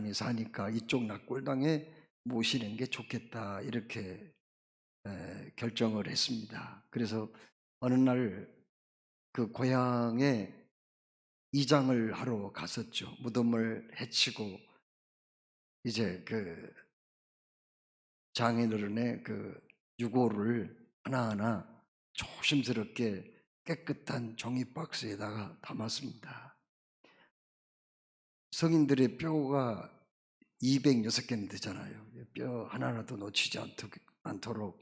땅에 사니까 이쪽 낙골당에 모시는 게 좋겠다, 이렇게 결정을 했습니다. 그래서 어느 날 그 고향에 이장을 하러 갔었죠. 무덤을 해치고 이제 그 장인어른의 그 유골을 하나하나 조심스럽게 깨끗한 종이 박스에다가 담았습니다. 성인들의 뼈가 206개는 되잖아요. 뼈 하나라도 놓치지 않도록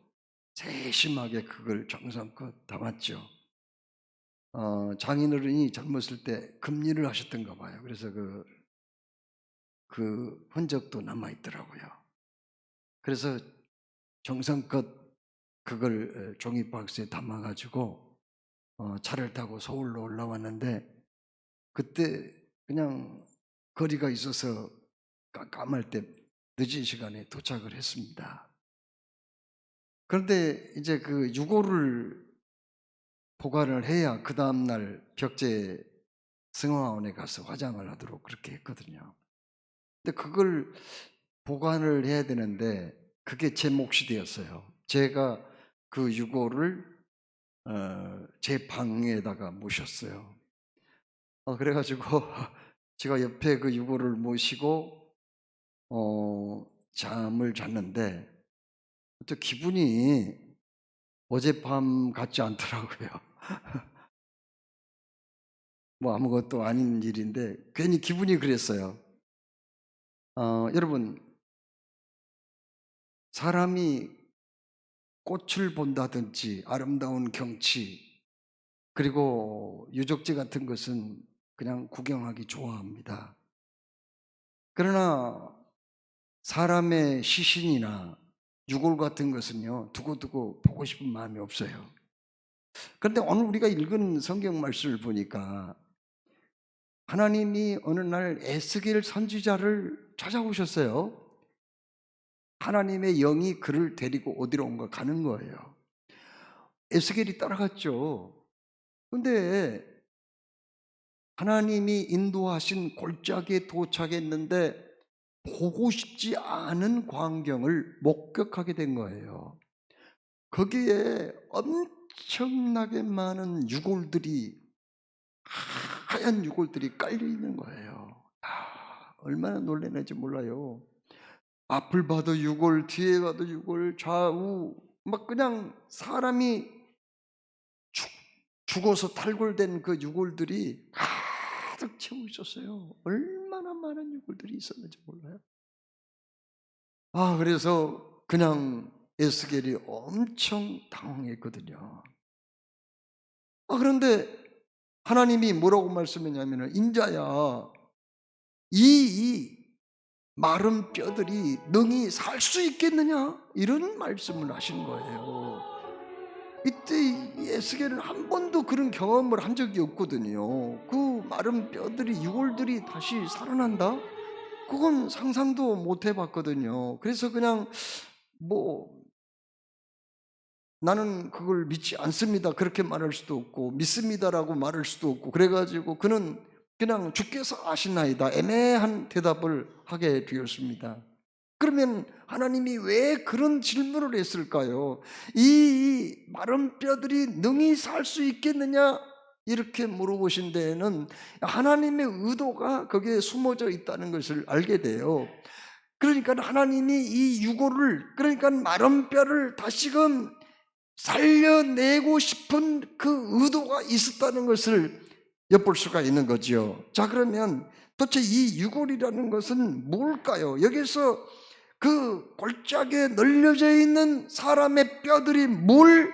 세심하게 그걸 정성껏 담았죠. 장인어른이 젊었을 때 금리를 하셨던가 봐요. 그래서 그 흔적도 남아있더라고요. 그래서 정성껏 그걸 종이 박스에 담아가지고 차를 타고 서울로 올라왔는데, 그때 그냥 거리가 있어서 깜깜할 때 늦은 시간에 도착을 했습니다. 그런데 이제 그 유골을 보관을 해야 그 다음날 벽제 승화원에 가서 화장을 하도록 그렇게 했거든요. 근데 그걸 보관을 해야 되는데 그게 제 몫이 되었어요. 제가 그 유골을 제 방에다가 모셨어요. 그래가지고 제가 옆에 그 유골을 모시고 잠을 잤는데 또 기분이 어젯밤 같지 않더라고요. 뭐 아무것도 아닌 일인데 괜히 기분이 그랬어요. 여러분, 사람이 꽃을 본다든지 아름다운 경치, 그리고 유적지 같은 것은 그냥 구경하기 좋아합니다. 그러나 사람의 시신이나 유골 같은 것은요, 두고두고 보고 싶은 마음이 없어요. 그런데 오늘 우리가 읽은 성경 말씀을 보니까 하나님이 어느 날 에스겔 선지자를 찾아오셨어요. 하나님의 영이 그를 데리고 어디론가 가는 거예요. 에스겔이 따라갔죠. 근데 하나님이 인도하신 골짜기에 도착했는데 보고 싶지 않은 광경을 목격하게 된 거예요. 거기에 엄청나게 많은 유골들이, 하얀 유골들이 깔려 있는 거예요. 얼마나 놀랐는지 몰라요. 앞을 봐도 유골, 뒤에 봐도 유골, 좌우 막 그냥 사람이 죽어서 탈골된 그 유골들이 가득 채워 있었어요. 얼마나 많은 유골들이 있었는지 몰라요. 그래서 그냥 에스겔이 엄청 당황했거든요. 그런데 하나님이 뭐라고 말씀했냐면, 인자야, 이 마른 뼈들이 능히 살 수 있겠느냐, 이런 말씀을 하신 거예요. 이때 이 에스겔은 한 번도 그런 경험을 한 적이 없거든요. 그 마른 뼈들이, 유골들이 다시 살아난다? 그건 상상도 못 해봤거든요. 그래서 그냥 뭐 나는 그걸 믿지 않습니다, 그렇게 말할 수도 없고, 믿습니다라고 말할 수도 없고, 그래가지고 그는 그냥 주께서 아시나이다, 애매한 대답을 하게 되었습니다. 그러면 하나님이 왜 그런 질문을 했을까요? 이 마른 뼈들이 능히 살 수 있겠느냐, 이렇게 물어보신 데에는 하나님의 의도가 거기에 숨어져 있다는 것을 알게 돼요. 그러니까 하나님이 이 유골을, 그러니까 마른 뼈를 다시금 살려내고 싶은 그 의도가 있었다는 것을 엿볼 수가 있는 거죠. 자, 그러면 도대체 이 유골이라는 것은 뭘까요? 여기서 그 골짜기에 널려져 있는 사람의 뼈들이 뭘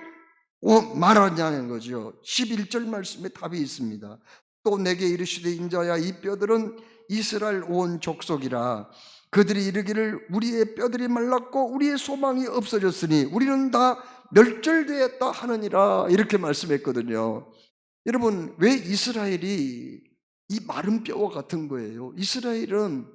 말하냐는 거죠. 11절 말씀에 답이 있습니다. 또 내게 이르시되, 인자야, 이 뼈들은 이스라엘 온 족속이라. 그들이 이르기를 우리의 뼈들이 말랐고 우리의 소망이 없어졌으니 우리는 다 멸절되었다 하느니라, 이렇게 말씀했거든요. 여러분, 왜 이스라엘이 이 마른 뼈와 같은 거예요? 이스라엘은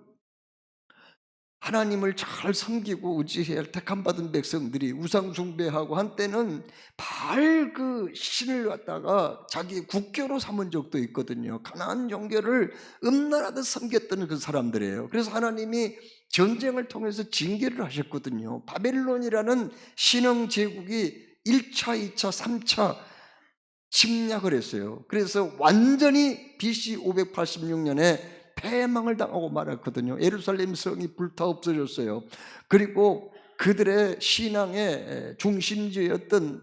하나님을 잘 섬기고 의지해야 할 택함받은 백성들이 우상 숭배하고 한때는 바알 그 신을 갖다가 자기 국교로 삼은 적도 있거든요. 가나안 종교를 음란하듯 섬겼던 그 사람들이에요. 그래서 하나님이 전쟁을 통해서 징계를 하셨거든요. 바벨론이라는 신흥 제국이 1차, 2차, 3차 침략을 했어요. 그래서 완전히 BC 586년에 패망을 당하고 말았거든요. 예루살렘 성이 불타 없어졌어요. 그리고 그들의 신앙의 중심지였던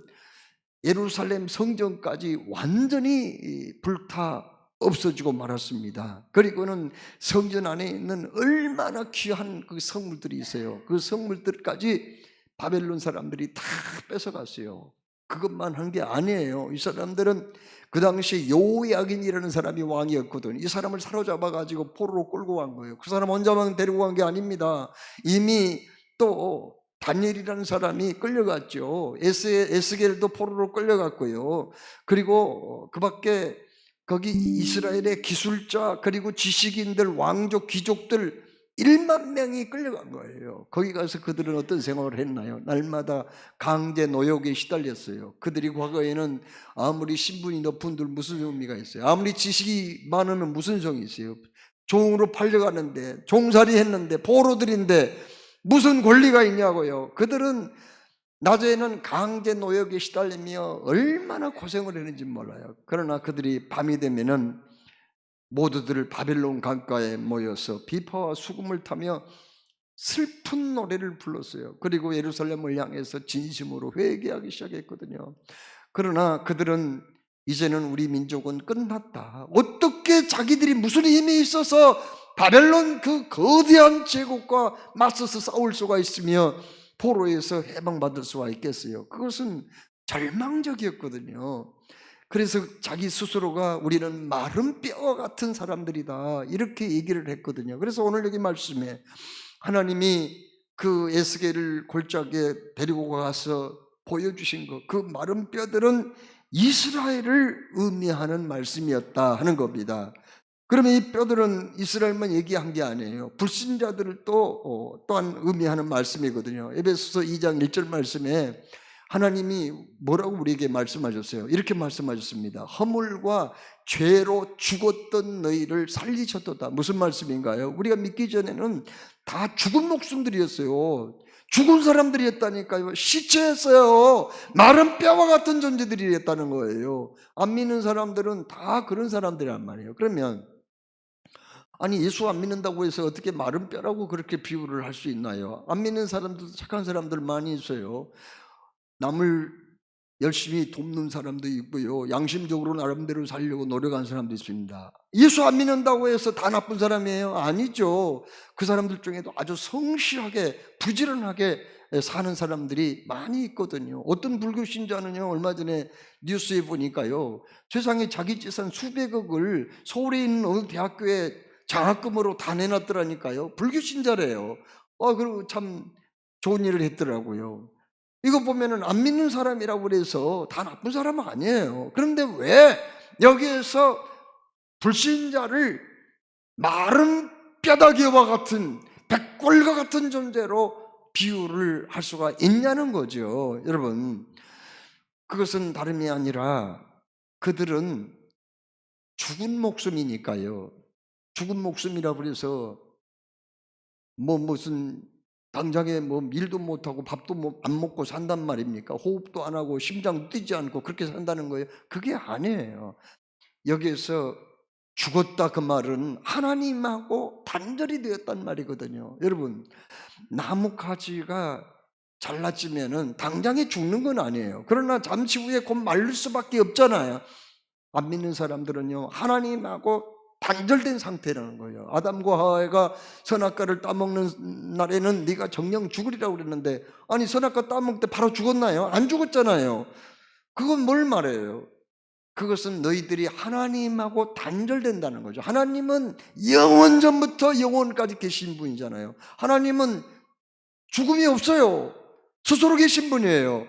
예루살렘 성전까지 완전히 불타 없어지고 말았습니다. 그리고는 성전 안에 있는 얼마나 귀한 그 성물들이 있어요. 그 성물들까지 바벨론 사람들이 다 뺏어갔어요. 그것만 한 게 아니에요. 이 사람들은 그 당시 요야긴이라는 사람이 왕이었거든. 이 사람을 사로잡아 가지고 포로로 끌고 간 거예요. 그 사람 혼자만 데리고 간 게 아닙니다. 이미 또 다니엘이라는 사람이 끌려갔죠. 에스겔도 포로로 끌려갔고요. 그리고 그 밖에 거기 이스라엘의 기술자 그리고 지식인들, 왕족, 귀족들 1만 명이 끌려간 거예요. 거기 가서 그들은 어떤 생활을 했나요? 날마다 강제 노역에 시달렸어요. 그들이 과거에는 아무리 신분이 높은 들 무슨 의미가 있어요? 아무리 지식이 많으면 무슨 성이 있어요? 종으로 팔려가는데, 종살이 했는데, 포로들인데 무슨 권리가 있냐고요. 그들은 낮에는 강제 노역에 시달리며 얼마나 고생을 했는지 몰라요. 그러나 그들이 밤이 되면은 모두들 바벨론 강가에 모여서 비파와 수금을 타며 슬픈 노래를 불렀어요. 그리고 예루살렘을 향해서 진심으로 회개하기 시작했거든요. 그러나 그들은 이제는 우리 민족은 끝났다. 어떻게 자기들이 무슨 힘이 있어서 바벨론 그 거대한 제국과 맞서서 싸울 수가 있으며 포로에서 해방받을 수가 있겠어요? 그것은 절망적이었거든요. 그래서 자기 스스로가 우리는 마른 뼈와 같은 사람들이다 이렇게 얘기를 했거든요. 그래서 오늘 여기 말씀에 하나님이 그 에스겔을 골짜기에 데리고 가서 보여주신 것, 그 마른 뼈들은 이스라엘을 의미하는 말씀이었다 하는 겁니다. 그러면 이 뼈들은 이스라엘만 얘기한 게 아니에요. 불신자들을 또한 의미하는 말씀이거든요. 에베소서 2장 1절 말씀에 하나님이 뭐라고 우리에게 말씀하셨어요? 이렇게 말씀하셨습니다. 허물과 죄로 죽었던 너희를 살리셨도다. 무슨 말씀인가요? 우리가 믿기 전에는 다 죽은 목숨들이었어요. 죽은 사람들이었다니까요. 시체였어요. 마른 뼈와 같은 존재들이었다는 거예요. 안 믿는 사람들은 다 그런 사람들이란 말이에요. 그러면 아니 예수 안 믿는다고 해서 어떻게 마른 뼈라고 그렇게 비유를 할 수 있나요? 안 믿는 사람들도 착한 사람들 많이 있어요. 남을 열심히 돕는 사람도 있고요. 양심적으로 나름대로 살려고 노력하는 사람도 있습니다. 예수 안 믿는다고 해서 다 나쁜 사람이에요? 아니죠. 그 사람들 중에도 아주 성실하게 부지런하게 사는 사람들이 많이 있거든요. 어떤 불교 신자는요, 얼마 전에 뉴스에 보니까요, 세상에 자기 재산 수백억을 서울에 있는 어느 대학교에 장학금으로 다 내놨더라니까요. 불교 신자래요. 그리고 참 좋은 일을 했더라고요. 이거 보면은 안 믿는 사람이라고 그래서 다 나쁜 사람은 아니에요. 그런데 왜 여기에서 불신자를 마른 뼈다귀와 같은 백골과 같은 존재로 비유를 할 수가 있냐는 거죠. 여러분, 그것은 다름이 아니라 그들은 죽은 목숨이니까요. 죽은 목숨이라 그래서 무슨 당장에 일도 못하고 밥도 안 먹고 산단 말입니까? 호흡도 안 하고 심장도 뛰지 않고 그렇게 산다는 거예요? 그게 아니에요. 여기에서 죽었다 그 말은 하나님하고 단절이 되었단 말이거든요. 여러분, 나무 가지가 잘라지면은 당장에 죽는 건 아니에요. 그러나 잠시 후에 곧 말릴 수밖에 없잖아요. 안 믿는 사람들은요, 하나님하고 단절된 상태라는 거예요. 아담과 하와가 선악과를 따먹는 날에는 네가 정령 죽으리라고 그랬는데, 아니 선악과 따먹을 때 바로 죽었나요? 안 죽었잖아요. 그건 뭘 말해요? 그것은 너희들이 하나님하고 단절된다는 거죠. 하나님은 영원 전부터 영원까지 계신 분이잖아요. 하나님은 죽음이 없어요. 스스로 계신 분이에요.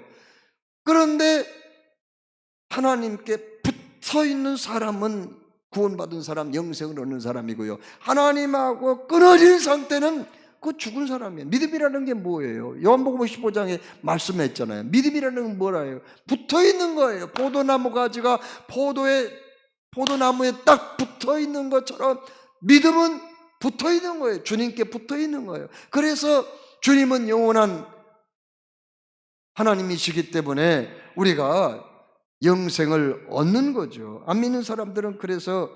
그런데 하나님께 붙어 있는 사람은 구원받은 사람, 영생을 얻는 사람이고요. 하나님하고 끊어진 상태는 그 죽은 사람이에요. 믿음이라는 게 뭐예요? 요한복음 15장에 말씀했잖아요. 믿음이라는 건 뭐라요? 붙어있는 거예요. 포도나무 가지가 포도나무에 딱 붙어있는 것처럼 믿음은 붙어있는 거예요. 주님께 붙어있는 거예요. 그래서 주님은 영원한 하나님이시기 때문에 우리가 영생을 얻는 거죠. 안 믿는 사람들은 그래서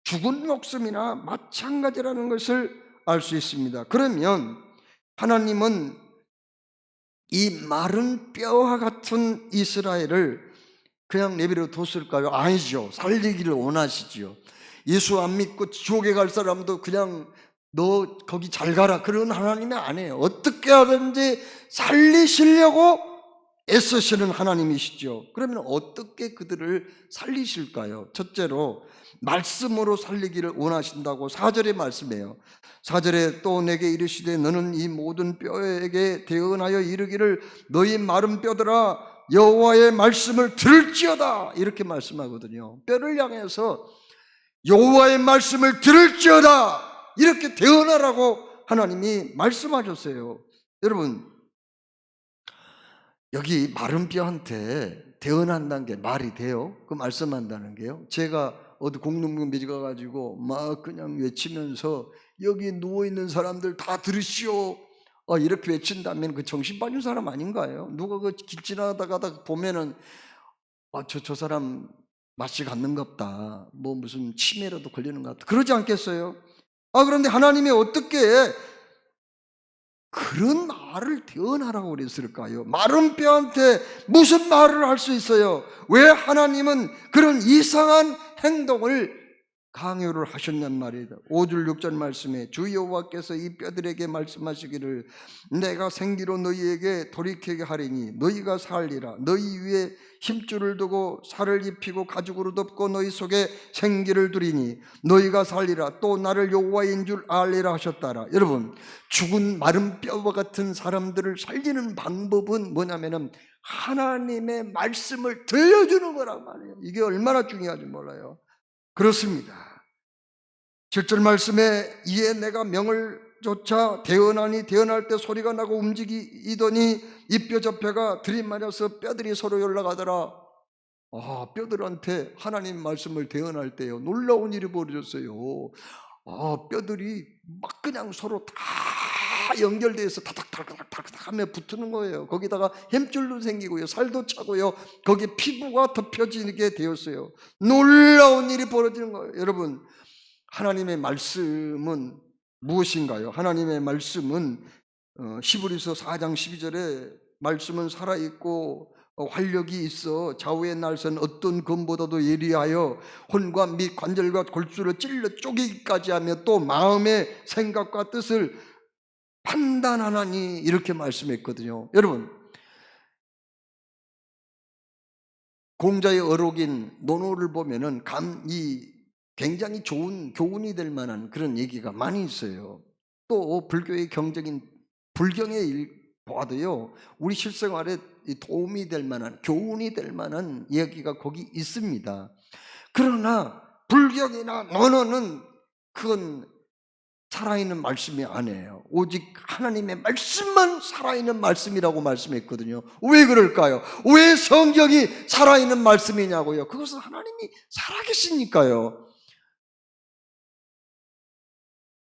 죽은 목숨이나 마찬가지라는 것을 알 수 있습니다. 그러면 하나님은 이 마른 뼈와 같은 이스라엘을 그냥 내버려 뒀을까요? 아니죠. 살리기를 원하시지요. 예수 안 믿고 지옥에 갈 사람도 그냥 너 거기 잘 가라 그런 하나님이 아니에요. 어떻게 하든지 살리시려고 애쓰시는 하나님이시죠. 그러면 어떻게 그들을 살리실까요? 첫째로 말씀으로 살리기를 원하신다고 4절에 말씀해요. 4절에 또 내게 이르시되 너는 이 모든 뼈에게 대언하여 이르기를 너희 마른 뼈들아 여호와의 말씀을 들을지어다 이렇게 말씀하거든요. 뼈를 향해서 여호와의 말씀을 들을지어다 이렇게 대언하라고 하나님이 말씀하셨어요. 여러분, 여기 마른 뼈한테 대언한다는 게 말이 돼요? 그 말씀한다는 게요? 제가 어디 공동묘지 가가지고 막 그냥 외치면서 여기 누워있는 사람들 다 들으시오 이렇게 외친다면 그 정신 빠진 사람 아닌가요? 누가 그 길 지나가다가 보면은 저 사람 맛이 갔는갑다, 뭐 무슨 치매라도 걸리는 것 같다 그러지 않겠어요? 그런데 하나님이 어떻게 그런 말을 대언하라고 그랬을까요? 마른 뼈한테 무슨 말을 할 수 있어요? 왜 하나님은 그런 이상한 행동을 강요를 하셨냔 말이다. 5절 6절 말씀에 주 여호와께서 이 뼈들에게 말씀하시기를 내가 생기로 너희에게 돌이키게 하리니 너희가 살리라. 너희 위에 힘줄을 두고 살을 입히고 가죽으로 덮고 너희 속에 생기를 두리니 너희가 살리라. 또 나를 여호와인 줄 알리라 하셨다라. 여러분, 죽은 마른 뼈와 같은 사람들을 살리는 방법은 뭐냐면은 하나님의 말씀을 들려주는 거란 말이에요. 이게 얼마나 중요한지 몰라요. 그렇습니다. 7절 말씀에 이에 내가 명을 조차 대언하니 대언할 때 소리가 나고 움직이더니 이 뼈 저 뼈가 들이맞아서 뼈들이 서로 연락하더라. 뼈들한테 하나님 말씀을 대언할 때요 놀라운 일이 벌어졌어요. 뼈들이 막 그냥 서로 다 연결돼서 다닥다닥다닥 하며 붙는 거예요. 거기다가 햄줄도 생기고요, 살도 차고요, 거기에 피부가 덮여지게 되었어요. 놀라운 일이 벌어지는 거예요. 여러분, 하나님의 말씀은 무엇인가요? 하나님의 말씀은 히브리서 4장 12절에 말씀은 살아있고 활력이 있어 좌우의 날선 어떤 검보다도 예리하여 혼과 및 관절과 골수를 찔러 쪼개기까지 하며 또 마음의 생각과 뜻을 판단하나니 이렇게 말씀했거든요. 여러분, 공자의 어록인 논어를 보면은 굉장히 좋은 교훈이 될 만한 그런 얘기가 많이 있어요. 또 불교의 불경의 보아도요 우리 실생활에 도움이 될 만한, 교훈이 될 만한 이야기가 거기 있습니다. 그러나 불경이나 논어는 그건 살아있는 말씀이 아니에요. 오직 하나님의 말씀만 살아있는 말씀이라고 말씀했거든요. 왜 그럴까요? 왜 성경이 살아있는 말씀이냐고요? 그것은 하나님이 살아계시니까요.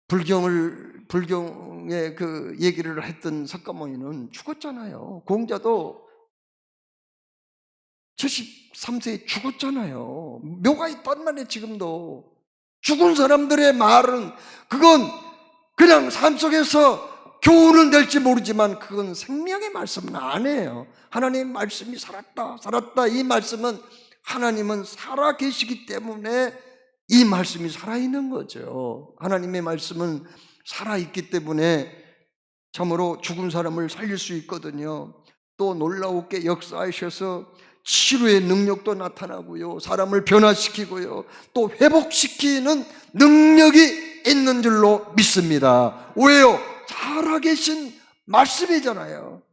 불경의 그 얘기를 했던 석가모니는 죽었잖아요. 공자도 73세에 죽었잖아요. 묘가 있단 말이에요. 지금도 죽은 사람들의 말은 그건 그냥 삶 속에서 교훈은 될지 모르지만 그건 생명의 말씀은 아니에요. 하나님의 말씀이 살았다 이 말씀은 하나님은 살아계시기 때문에 이 말씀이 살아있는 거죠. 하나님의 말씀은 살아있기 때문에 참으로 죽은 사람을 살릴 수 있거든요. 또 놀라우게 역사하셔서 치료의 능력도 나타나고요, 사람을 변화시키고요, 또 회복시키는 능력이 있는 줄로 믿습니다. 왜요? 살아계신 말씀이잖아요.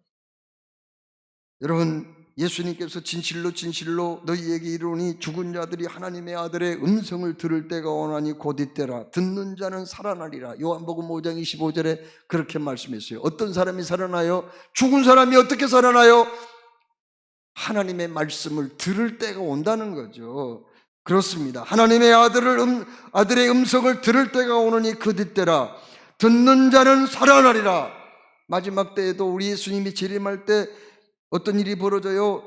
여러분, 예수님께서 진실로 진실로 너희에게 이르노니 죽은 자들이 하나님의 아들의 음성을 들을 때가 오나니 곧 이때라. 듣는 자는 살아나리라. 요한복음 5장 25절에 그렇게 말씀했어요. 어떤 사람이 살아나요? 죽은 사람이 어떻게 살아나요? 하나님의 말씀을 들을 때가 온다는 거죠. 그렇습니다. 하나님의 아들의 음성을 들을 때가 오느니 그 뒤때라. 듣는 자는 살아나리라. 마지막 때에도 우리 예수님이 재림할 때 어떤 일이 벌어져요?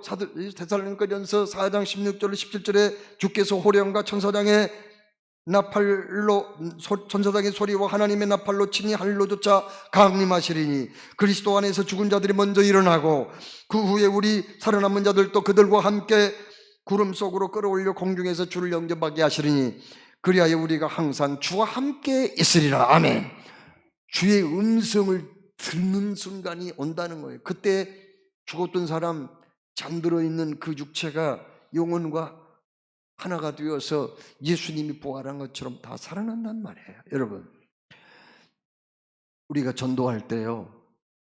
데살로니가전서 4장 16절 17절에 주께서 호령과 천사장의 소리와 하나님의 나팔로 친히 하늘로조차 강림하시리니 그리스도 안에서 죽은 자들이 먼저 일어나고 그 후에 우리 살아남은 자들도 그들과 함께 구름 속으로 끌어올려 공중에서 주를 영접하게 하시리니 그리하여 우리가 항상 주와 함께 있으리라. 아멘. 주의 음성을 듣는 순간이 온다는 거예요. 그때 죽었던 사람, 잠들어 있는 그 육체가 영혼과 하나가 되어서 예수님이 부활한 것처럼 다 살아난단 말이에요. 여러분, 우리가 전도할 때요,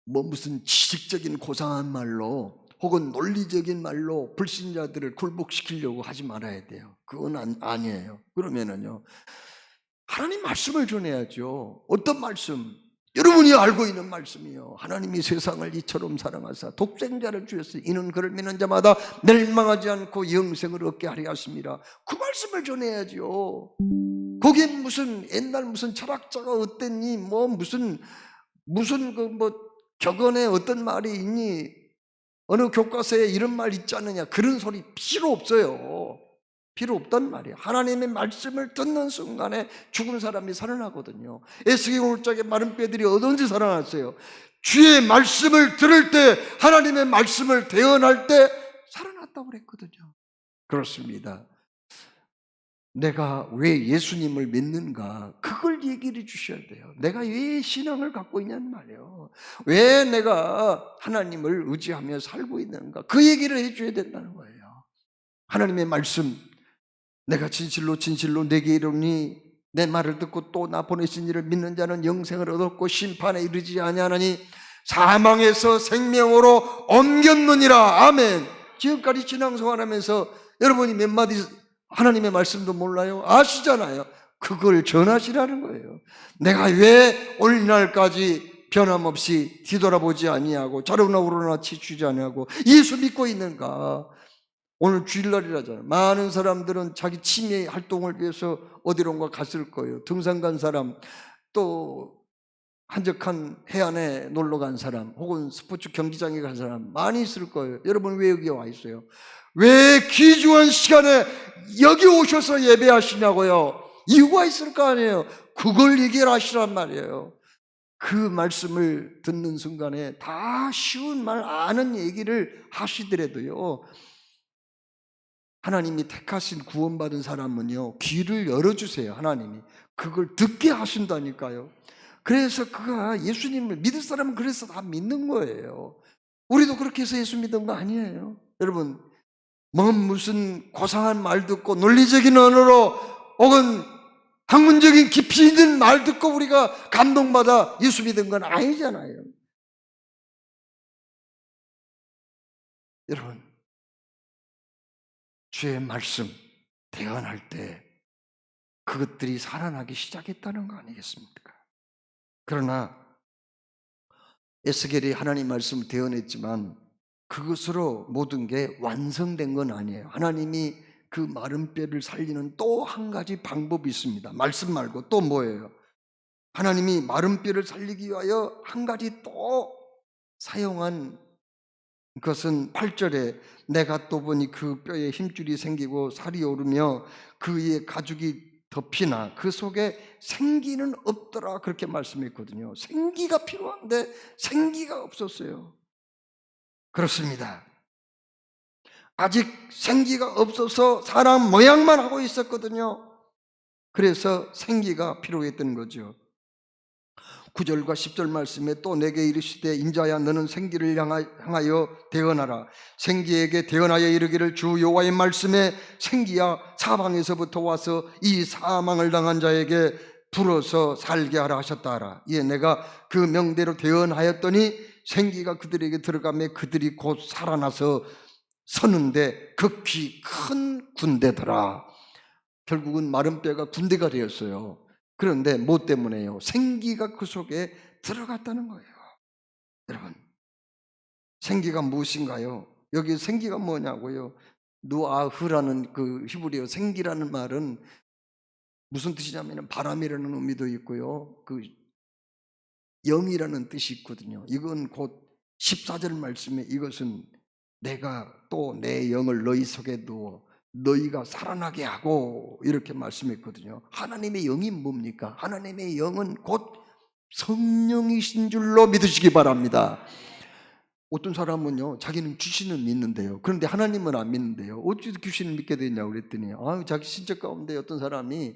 무슨 지식적인 고상한 말로 혹은 논리적인 말로 불신자들을 굴복시키려고 하지 말아야 돼요. 그건 아니에요. 그러면은요, 하나님 말씀을 전해야죠. 어떤 말씀? 여러분이 알고 있는 말씀이요. 하나님이 세상을 이처럼 사랑하사 독생자를 주셨으니 이는 그를 믿는 자마다 멸망하지 않고 영생을 얻게 하려 하심이라. 그 말씀을 전해야죠. 거기에 무슨 옛날 무슨 철학자가 어땠니? 무슨 격언에 어떤 말이 있니? 어느 교과서에 이런 말 있지 않느냐? 그런 소리 필요 없어요. 필요 없단 말이에요. 하나님의 말씀을 듣는 순간에 죽은 사람이 살아나거든요. 에스겔 울적의 마른 뼈들이 언제 살아났어요? 주의 말씀을 들을 때, 하나님의 말씀을 대언할 때 살아났다고 그랬거든요. 그렇습니다. 내가 왜 예수님을 믿는가? 그걸 얘기를 주셔야 돼요. 내가 왜 신앙을 갖고 있냐는 말이에요. 왜 내가 하나님을 의지하며 살고 있는가? 그 얘기를 해줘야 된다는 거예요. 하나님의 말씀, 내가 진실로 진실로 내게 이르니 내 말을 듣고 또 나 보내신 이를 믿는 자는 영생을 얻었고 심판에 이르지 아니하나니 사망에서 생명으로 옮겼느니라. 아멘. 지금까지 신앙생활하면서 여러분이 몇 마디 하나님의 말씀도 몰라요? 아시잖아요. 그걸 전하시라는 거예요. 내가 왜 오늘날까지 변함없이 뒤돌아보지 아니하고 자르나 우러나 치추지 아니하고 예수 믿고 있는가? 오늘 주일날이라잖아요. 많은 사람들은 자기 취미 활동을 위해서 어디론가 갔을 거예요. 등산 간 사람, 또 한적한 해안에 놀러 간 사람, 혹은 스포츠 경기장에 간 사람 많이 있을 거예요. 여러분 왜 여기 와 있어요? 왜 귀중한 시간에 여기 오셔서 예배하시냐고요? 이유가 있을 거 아니에요. 그걸 얘기를 하시란 말이에요. 그 말씀을 듣는 순간에 다 쉬운 말 아는 얘기를 하시더라도요, 하나님이 택하신 구원받은 사람은요, 귀를 열어주세요. 하나님이 그걸 듣게 하신다니까요. 그래서 그가 예수님을 믿을 사람은 그래서 다 믿는 거예요. 우리도 그렇게 해서 예수 믿은 거 아니에요. 여러분, 무슨 고상한 말 듣고 논리적인 언어로 혹은 학문적인 깊이 있는 말 듣고 우리가 감동받아 예수 믿은 건 아니잖아요. 여러분, 주의 말씀 대언할 때 그것들이 살아나기 시작했다는 거 아니겠습니까? 그러나 에스겔이 하나님 말씀을 대언했지만 그것으로 모든 게 완성된 건 아니에요. 하나님이 그 마른 뼈를 살리는 또 한 가지 방법이 있습니다. 말씀 말고 또 뭐예요? 하나님이 마른 뼈를 살리기 위하여 한 가지 또 사용한 그것은 8절에 내가 또 보니 그 뼈에 힘줄이 생기고 살이 오르며 그 위에 가죽이 덮이나 그 속에 생기는 없더라, 그렇게 말씀했거든요. 생기가 필요한데 생기가 없었어요. 그렇습니다. 아직 생기가 없어서 사람 모양만 하고 있었거든요. 그래서 생기가 필요했던 거죠. 9절과 10절 말씀에 또 내게 이르시되 인자야 너는 생기를 향하여 대언하라. 생기에게 대언하여 이르기를 주 여호와의 말씀에 생기야 사방에서부터 와서 이 사망을 당한 자에게 불어서 살게 하라 하셨다 하라. 이에 내가 그 명대로 대언하였더니 생기가 그들에게 들어가며 그들이 곧 살아나서 서는데 극히 큰 군대더라. 결국은 마른 뼈가 군대가 되었어요. 그런데 뭐 때문에요? 생기가 그 속에 들어갔다는 거예요. 여러분, 생기가 무엇인가요? 여기 생기가 뭐냐고요? 누아흐라는 그 히브리어 생기라는 말은 무슨 뜻이냐면 바람이라는 의미도 있고요, 그 영이라는 뜻이 있거든요. 이건 곧 14절 말씀에 이것은 내가 또 내 영을 너희 속에 두어 너희가 살아나게 하고 이렇게 말씀했거든요. 하나님의 영이 뭡니까? 하나님의 영은 곧 성령이신 줄로 믿으시기 바랍니다. 어떤 사람은요, 자기는 귀신을 믿는데요, 그런데 하나님은 안 믿는데요. 어찌 귀신을 믿게 됐냐고 그랬더니 자기 신체 가운데 어떤 사람이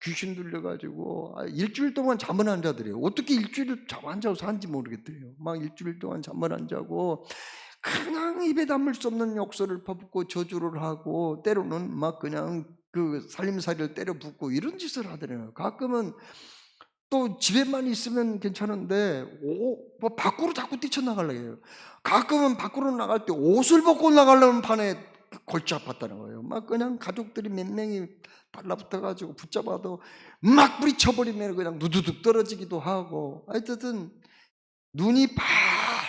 귀신 들려가지고 일주일 동안 잠을 안 자더래요. 어떻게 일주일을 잠 안 자고 사는지 모르겠대요. 막 일주일 동안 잠을 안 자고 그냥 입에 담을 수 없는 욕설을 퍼붓고 저주를 하고 때로는 막 그냥 그 살림살이를 때려 붓고 이런 짓을 하더래요. 가끔은 또 집에만 있으면 괜찮은데 뭐 밖으로 자꾸 뛰쳐나가려고 해요. 가끔은 밖으로 나갈 때 옷을 벗고 나가려는 판에 골치 아팠다는 거예요. 막 그냥 가족들이 몇 명이 달라붙어가지고 붙잡아도 막 부딪혀버리면 그냥 누두둑 떨어지기도 하고, 하여튼 눈이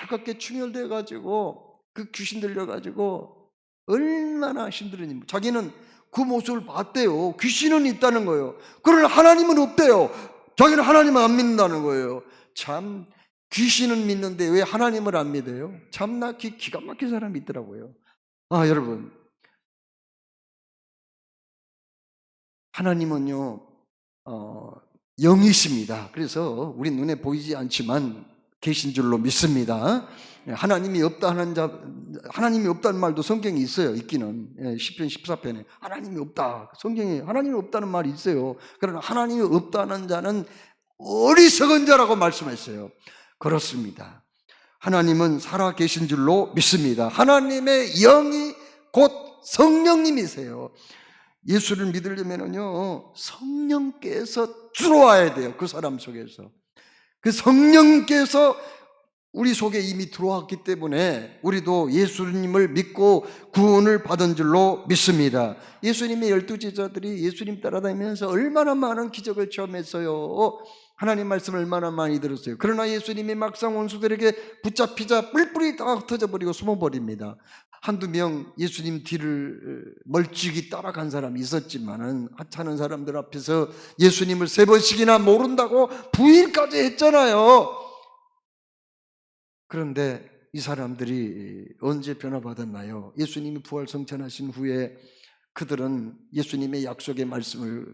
밝게 충혈돼가지고 그 귀신 들려가지고 얼마나 힘들었는지. 자기는 그 모습을 봤대요. 귀신은 있다는 거예요. 그러나 하나님은 없대요. 자기는 하나님을 안 믿는다는 거예요. 참, 귀신은 믿는데 왜 하나님을 안 믿어요? 참나 기가 막힌 사람이 있더라고요. 여러분, 하나님은요 영이십니다. 그래서 우리 눈에 보이지 않지만 계신 줄로 믿습니다. 하나님이 없다 하는 자, 하나님이 없다는 말도 성경에 있어요. 있기는 시편 14편에 하나님이 없다, 성경에 하나님이 없다는 말이 있어요. 그러나 하나님이 없다는 자는 어리석은 자라고 말씀했어요. 그렇습니다. 하나님은 살아 계신 줄로 믿습니다. 하나님의 영이 곧 성령님이세요. 예수를 믿으려면요 성령께서 들어와야 돼요. 그 사람 속에서 그 성령께서 우리 속에 이미 들어왔기 때문에 우리도 예수님을 믿고 구원을 받은 줄로 믿습니다. 예수님의 12제자들이 예수님 따라다니면서 얼마나 많은 기적을 체험했어요. 하나님 말씀을 얼마나 많이 들었어요. 그러나 예수님이 막상 원수들에게 붙잡히자 뿔뿔이 다 흩어져 버리고 숨어버립니다. 한두 명 예수님 뒤를 멀찍이 따라간 사람이 있었지만은 하찮은 사람들 앞에서 예수님을 3번씩이나 모른다고 부인까지 했잖아요. 그런데 이 사람들이 언제 변화받았나요? 예수님이 부활 성천하신 후에 그들은 예수님의 약속의 말씀을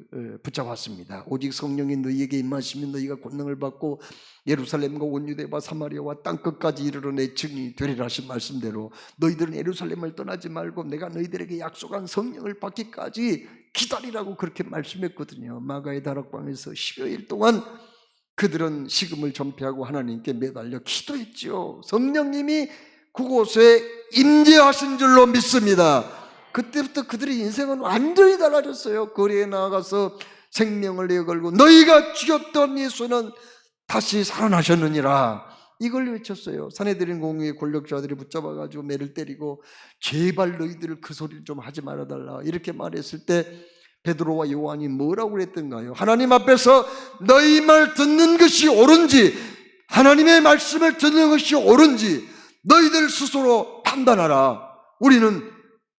붙잡았습니다. 오직 성령이 너희에게 임하시면 너희가 권능을 받고 예루살렘과 온 유대와 사마리아와 땅끝까지 이르러 내 증인이 되리라 하신 말씀대로 너희들은 예루살렘을 떠나지 말고 내가 너희들에게 약속한 성령을 받기까지 기다리라고 그렇게 말씀했거든요. 마가의 다락방에서 10여일 동안 그들은 식음을 전폐하고 하나님께 매달려 기도했죠. 성령님이 그곳에 임재하신 줄로 믿습니다. 그때부터 그들의 인생은 완전히 달라졌어요. 거리에 나가서 생명을 내걸고 너희가 죽였던 예수는 다시 살아나셨느니라 이걸 외쳤어요. 산헤드린 공의의 권력자들이 붙잡아가지고 매를 때리고 제발 너희들 그 소리를 좀 하지 말아달라 이렇게 말했을 때 베드로와 요한이 뭐라고 그랬던가요? 하나님 앞에서 너희 말 듣는 것이 옳은지 하나님의 말씀을 듣는 것이 옳은지 너희들 스스로 판단하라. 우리는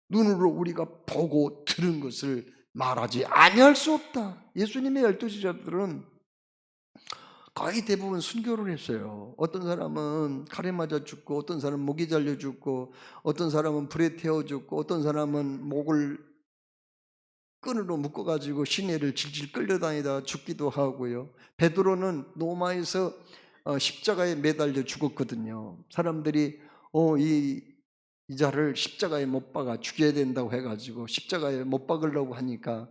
눈으로 우리가 보고 들은 것을 말하지 아니할 수 없다. 예수님의 12제자들은 거의 대부분 순교를 했어요. 어떤 사람은 칼에 맞아 죽고 어떤 사람은 목이 잘려 죽고 어떤 사람은 불에 태워 죽고 어떤 사람은 목을 끈으로 묶어가지고 시내를 질질 끌려다니다 죽기도 하고요. 베드로는 로마에서 십자가에 매달려 죽었거든요. 사람들이 이 자를 십자가에 못 박아 죽여야 된다고 해가지고 십자가에 못 박으려고 하니까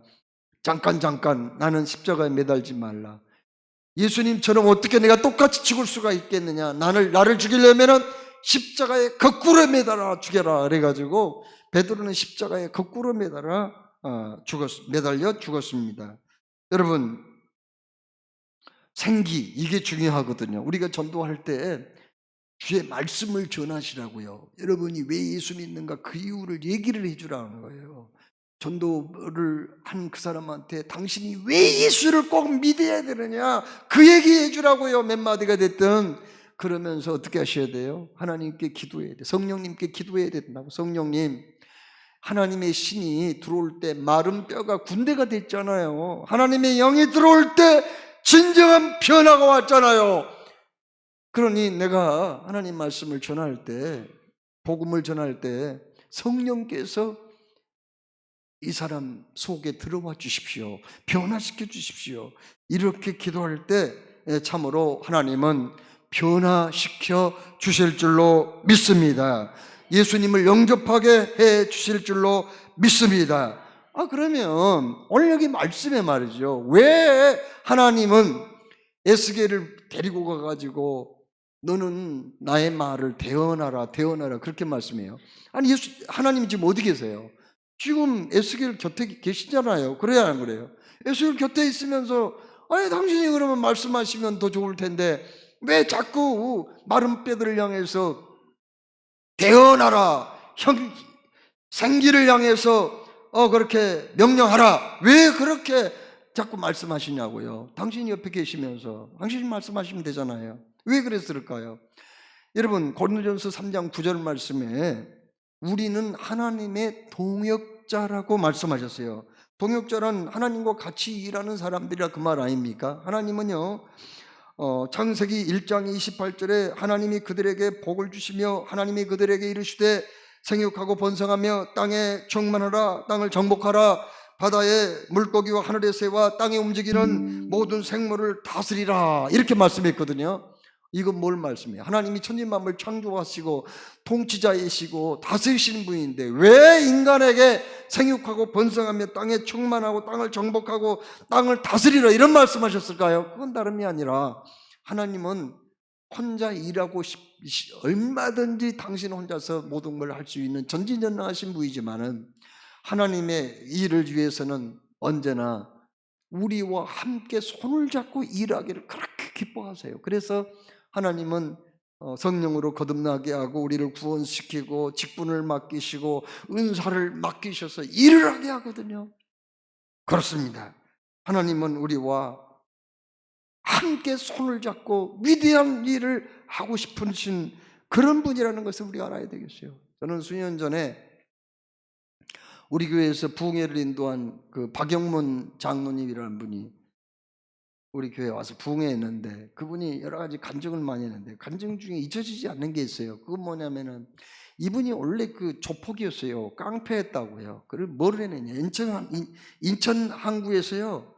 잠깐 나는 십자가에 매달지 말라. 예수님처럼 어떻게 내가 똑같이 죽을 수가 있겠느냐. 나를 죽이려면 십자가에 거꾸로 매달아 죽여라. 그래가지고 베드로는 십자가에 거꾸로 매달려 죽었습니다. 여러분, 생기 이게 중요하거든요. 우리가 전도할 때 주의 말씀을 전하시라고요. 여러분이 왜 예수 믿는가 그 이유를 얘기를 해주라는 거예요. 전도를 한 그 사람한테 당신이 왜 예수를 꼭 믿어야 되느냐 그 얘기해 주라고요. 몇 마디가 됐든. 그러면서 어떻게 하셔야 돼요? 하나님께 기도해야 돼요. 성령님께 기도해야 된다고. 성령님, 하나님의 신이 들어올 때 마른 뼈가 군대가 됐잖아요. 하나님의 영이 들어올 때 진정한 변화가 왔잖아요. 그러니 내가 하나님 말씀을 전할 때, 복음을 전할 때 성령께서 이 사람 속에 들어와 주십시오. 변화시켜 주십시오. 이렇게 기도할 때 참으로 하나님은 변화시켜 주실 줄로 믿습니다. 예수님을 영접하게 해 주실 줄로 믿습니다. 그러면 오늘 여기 말씀에 말이죠. 왜 하나님은 에스겔을 데리고 가가지고 너는 나의 말을 대언하라 그렇게 말씀해요. 아니 하나님이 지금 어디 계세요? 지금 에스겔 곁에 계시잖아요. 그래야 안 그래요? 에스겔 곁에 있으면서 아니 당신이 그러면 말씀하시면 더 좋을 텐데 왜 자꾸 마른 뼈들을 향해서 대언하라, 생기를 향해서 그렇게 명령하라, 왜 그렇게 자꾸 말씀하시냐고요. 당신이 옆에 계시면서 당신이 말씀하시면 되잖아요. 왜 그랬을까요? 여러분 고린도전서 3장 9절 말씀에 우리는 하나님의 동역자라고 말씀하셨어요. 동역자란 하나님과 같이 일하는 사람들이라 그 말 아닙니까? 하나님은요 창세기 1장 28절에 하나님이 그들에게 복을 주시며 하나님이 그들에게 이르시되 생육하고 번성하며 땅에 충만하라, 땅을 정복하라, 바다의 물고기와 하늘의 새와 땅에 움직이는 모든 생물을 다스리라 이렇게 말씀했거든요. 이건 뭘 말씀해요? 하나님이 천지만물 창조하시고 통치자이시고 다스리시는 분인데 왜 인간에게 생육하고 번성하며 땅에 충만하고 땅을 정복하고 땅을 다스리라 이런 말씀하셨을까요? 그건 다름이 아니라 하나님은 혼자 일하고 얼마든지 당신 혼자서 모든 걸 할 수 있는 전지전능하신 분이지만은 하나님의 일을 위해서는 언제나 우리와 함께 손을 잡고 일하기를 그렇게 기뻐하세요. 그래서 하나님은 성령으로 거듭나게 하고 우리를 구원시키고 직분을 맡기시고 은사를 맡기셔서 일을 하게 하거든요. 그렇습니다. 하나님은 우리와 함께 손을 잡고 위대한 일을 하고 싶으신 그런 분이라는 것을 우리가 알아야 되겠어요. 저는 수년 전에 우리 교회에서 부흥회를 인도한 그 박영문 장로님이라는 분이 우리 교회에 와서 부흥회했는데 그분이 여러 가지 간증을 많이 했는데 간증 중에 잊혀지지 않는 게 있어요. 그건 뭐냐면은 이분이 원래 그 조폭이었어요. 깡패했다고요. 그리고 뭘 했느냐, 인천 항구에서요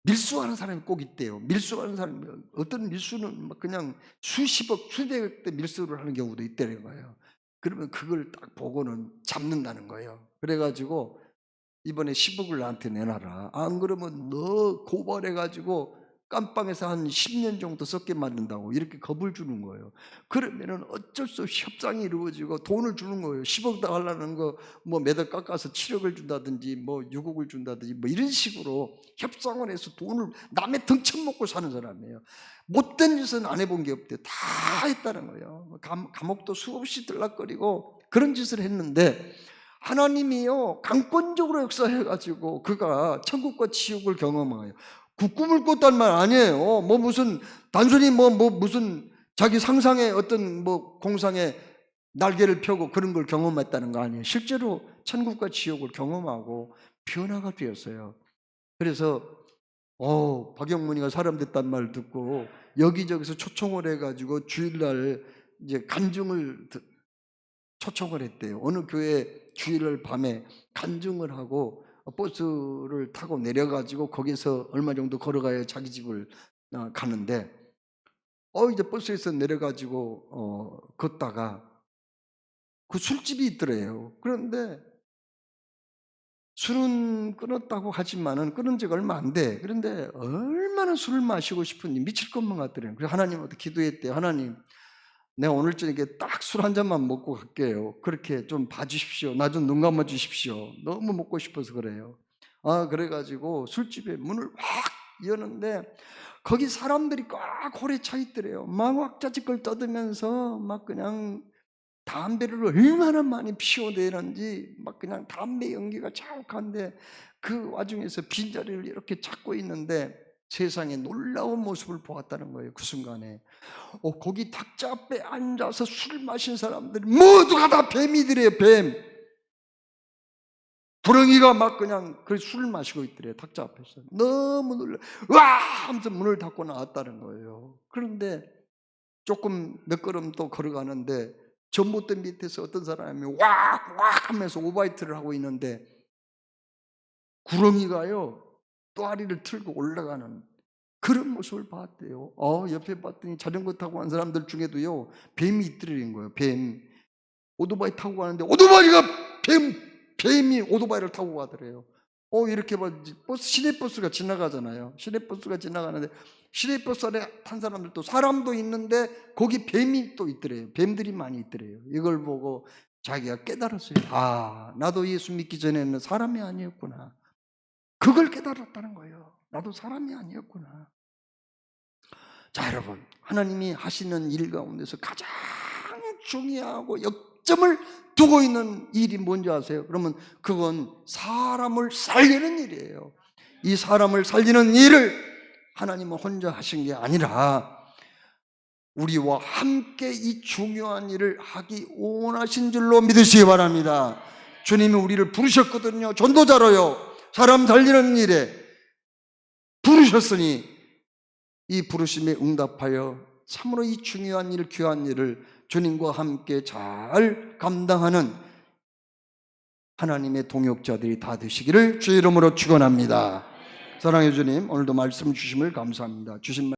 밀수하는 사람이 꼭 있대요. 밀수하는 사람이, 어떤 밀수는 그냥 수십억 수백억 대 밀수를 하는 경우도 있다는 거예요. 그러면 그걸 딱 보고는 잡는다는 거예요. 그래가지고 이번에 10억을 나한테 내놔라, 안 그러면 너 고발해가지고 깜빵에서 한 10년 정도 썩게 만든다고 이렇게 겁을 주는 거예요. 그러면은 어쩔 수 없이 협상이 이루어지고 돈을 주는 거예요. 10억 다 하려는 거 뭐 매달 깎아서 7억을 준다든지 뭐 6억을 준다든지 뭐 이런 식으로 협상을 해서 돈을 남의 등쳐 먹고 사는 사람이에요. 못된 짓은 안 해본 게 없대요. 다 했다는 거예요. 감옥도 수없이 들락거리고 그런 짓을 했는데 하나님이요 강권적으로 역사해가지고 그가 천국과 지옥을 경험해요. 꿈을 꿨단 말 아니에요. 뭐 무슨 단순히 무슨 자기 상상의 어떤 공상의 날개를 펴고 그런 걸 경험했다는 거 아니에요. 실제로 천국과 지옥을 경험하고 변화가 되었어요. 그래서 박영문이가 사람 됐단 말 듣고 여기저기서 초청을 해가지고 주일날 이제 간증을 초청을 했대요. 어느 교회 주일날 밤에 간증을 하고 버스를 타고 내려가지고 거기서 얼마 정도 걸어가야 자기 집을 가는데 이제 버스에서 내려가지고 걷다가 그 술집이 있더래요. 그런데 술은 끊었다고 하지만은 끊은 지가 얼마 안 돼. 그런데 얼마나 술을 마시고 싶은지 미칠 것만 같더래요. 그래서 하나님한테 기도했대요. 하나님, 내가 오늘 저녁에 딱 술 한 잔만 먹고 갈게요. 그렇게 좀 봐주십시오. 나 좀 눈 감아 주십시오. 너무 먹고 싶어서 그래요. 그래가지고 술집에 문을 확 여는데 거기 사람들이 꽉 홀에 차 있더래요. 막 왁자지껄 떠들면서 막 그냥 담배를 얼마나 많이 피워대는지 막 그냥 담배 연기가 자욱한데, 그 와중에서 빈자리를 이렇게 찾고 있는데 세상에 놀라운 모습을 보았다는 거예요. 그 순간에 거기 탁자 앞에 앉아서 술 마신 사람들이 모두가 다 뱀이더래요. 뱀. 구렁이가 막 그냥 그 술을 마시고 있더래요. 탁자 앞에서. 너무 놀라 와 하면서 문을 닫고 나왔다는 거예요. 그런데 조금 몇 걸음 또 걸어가는데 전봇대 밑에서 어떤 사람이 왁왁 하면서 오바이트를 하고 있는데 구렁이가요 또아리를 틀고 올라가는 그런 모습을 봤대요. 옆에 봤더니 자전거 타고 간 사람들 중에도요 뱀이 있더라는 거예요. 뱀. 오토바이 타고 가는데 오토바이가 뱀이 오토바이를 타고 가더래요. 이렇게 봐, 시내버스가 지나가잖아요. 시내버스가 지나가는데 시내버스 안에 탄 사람들도 사람도 있는데 거기 뱀이 또 있더래요. 뱀들이 많이 있더래요. 이걸 보고 자기가 깨달았어요. 나도 예수 믿기 전에는 사람이 아니었구나. 그걸 깨달았다는 거예요. 나도 사람이 아니었구나. 자, 여러분, 하나님이 하시는 일 가운데서 가장 중요하고 역점을 두고 있는 일이 뭔지 아세요? 그러면 그건 사람을 살리는 일이에요. 이 사람을 살리는 일을 하나님은 혼자 하신 게 아니라 우리와 함께 이 중요한 일을 하기 원하신 줄로 믿으시기 바랍니다. 주님이 우리를 부르셨거든요. 전도자로요. 사람 살리는 일에 부르셨으니 이 부르심에 응답하여 참으로 이 중요한 일, 귀한 일을 주님과 함께 잘 감당하는 하나님의 동역자들이 다 되시기를 주의 이름으로 축원합니다. 사랑해 주님, 오늘도 말씀 주심을 감사합니다. 주신